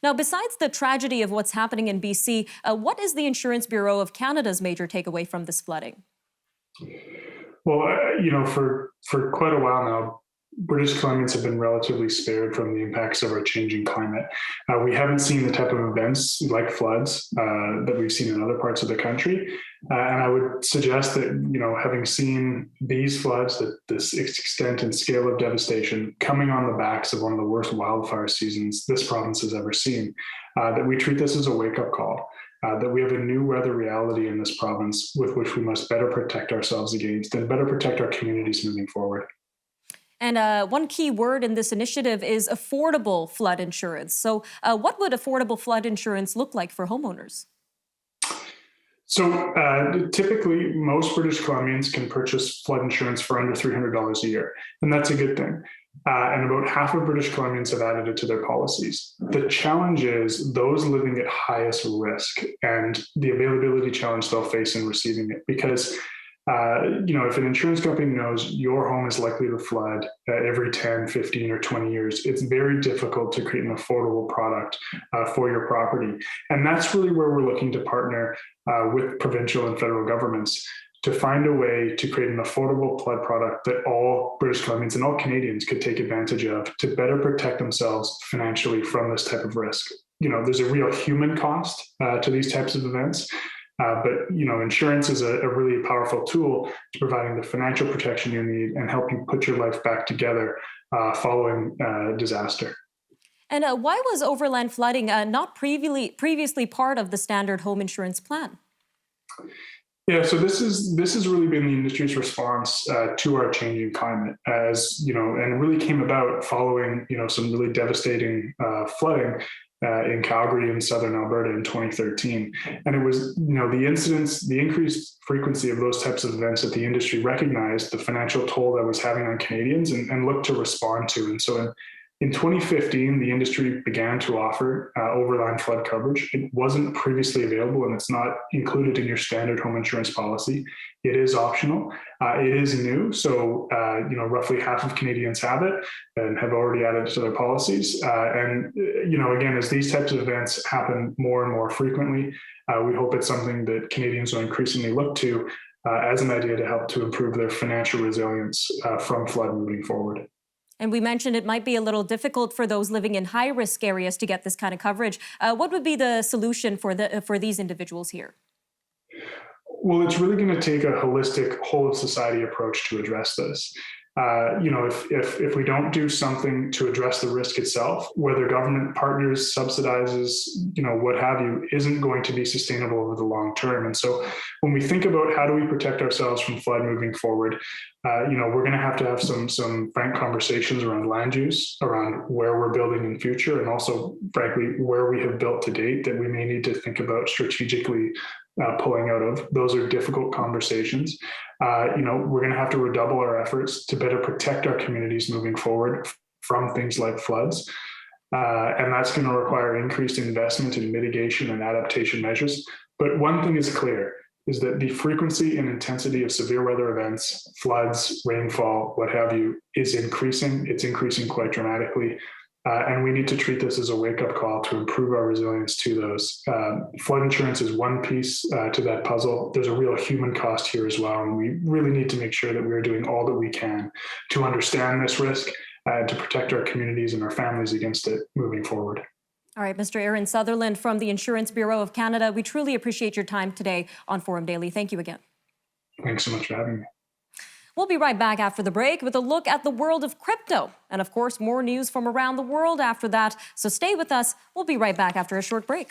Now, besides the tragedy of what's happening in BC, what is the Insurance Bureau of Canada's major takeaway from this flooding? Well, for quite a while now, British Columbians have been relatively spared from the impacts of our changing climate. We haven't seen the type of events like floods that we've seen in other parts of the country. And I would suggest that, having seen these floods, that this extent and scale of devastation coming on the backs of one of the worst wildfire seasons this province has ever seen, that we treat this as a wake-up call. That we have a new weather reality in this province with which we must better protect ourselves against and better protect our communities moving forward. And one key word in this initiative is affordable flood insurance. So what would affordable flood insurance look like for homeowners? So typically, most British Columbians can purchase flood insurance for under $300 a year, and that's a good thing. And about half of British Columbians have added it to their policies. The challenge is those living at highest risk and the availability challenge they'll face in receiving it. Because, if an insurance company knows your home is likely to flood every 10, 15, or 20 years, it's very difficult to create an affordable product for your property. And that's really where we're looking to partner with provincial and federal governments to find a way to create an affordable flood product that all British Columbians and all Canadians could take advantage of to better protect themselves financially from this type of risk. There's a real human cost to these types of events, but insurance is a really powerful tool to providing the financial protection you need and help you put your life back together following disaster. And why was overland flooding not previously part of the standard home insurance plan? Yeah, so this has really been the industry's response to our changing climate, as and really came about following some really devastating flooding in Calgary and southern Alberta in 2013. And it was the incidents, the increased frequency of those types of events that the industry recognized the financial toll that was having on Canadians and looked to respond to. And so in 2015, the industry began to offer overland flood coverage. It wasn't previously available, and it's not included in your standard home insurance policy. It is optional. It is new, so roughly half of Canadians have it and have already added it to their policies. Again, as these types of events happen more and more frequently, we hope it's something that Canadians will increasingly look to as an idea to help to improve their financial resilience from flood moving forward. And we mentioned it might be a little difficult for those living in high-risk areas to get this kind of coverage. What would be the solution for these individuals here? Well, it's really going to take a holistic, whole-of-society approach to address this. If we don't do something to address the risk itself, whether government partners, subsidizes, what have you, isn't going to be sustainable over the long term. And so when we think about how do we protect ourselves from flood moving forward, we're going to have some frank conversations around land use, around where we're building in future, and also, frankly, where we have built to date that we may need to think about strategically pulling out of. Those are difficult conversations. We're going to have to redouble our efforts to better protect our communities moving forward from things like floods. And that's going to require increased investment in mitigation and adaptation measures. But one thing is clear, is that the frequency and intensity of severe weather events, floods, rainfall, what have you, is increasing. It's increasing quite dramatically. And we need to treat this as a wake-up call to improve our resilience to those. Flood insurance is one piece to that puzzle. There's a real human cost here as well. And we really need to make sure that we're doing all that we can to understand this risk and to protect our communities and our families against it moving forward. All right, Mr. Aaron Sutherland from the Insurance Bureau of Canada, we truly appreciate your time today on Forum Daily. Thank you again. Thanks so much for having me. We'll be right back after the break with a look at the world of crypto. And of course, more news from around the world after that. So stay with us. We'll be right back after a short break.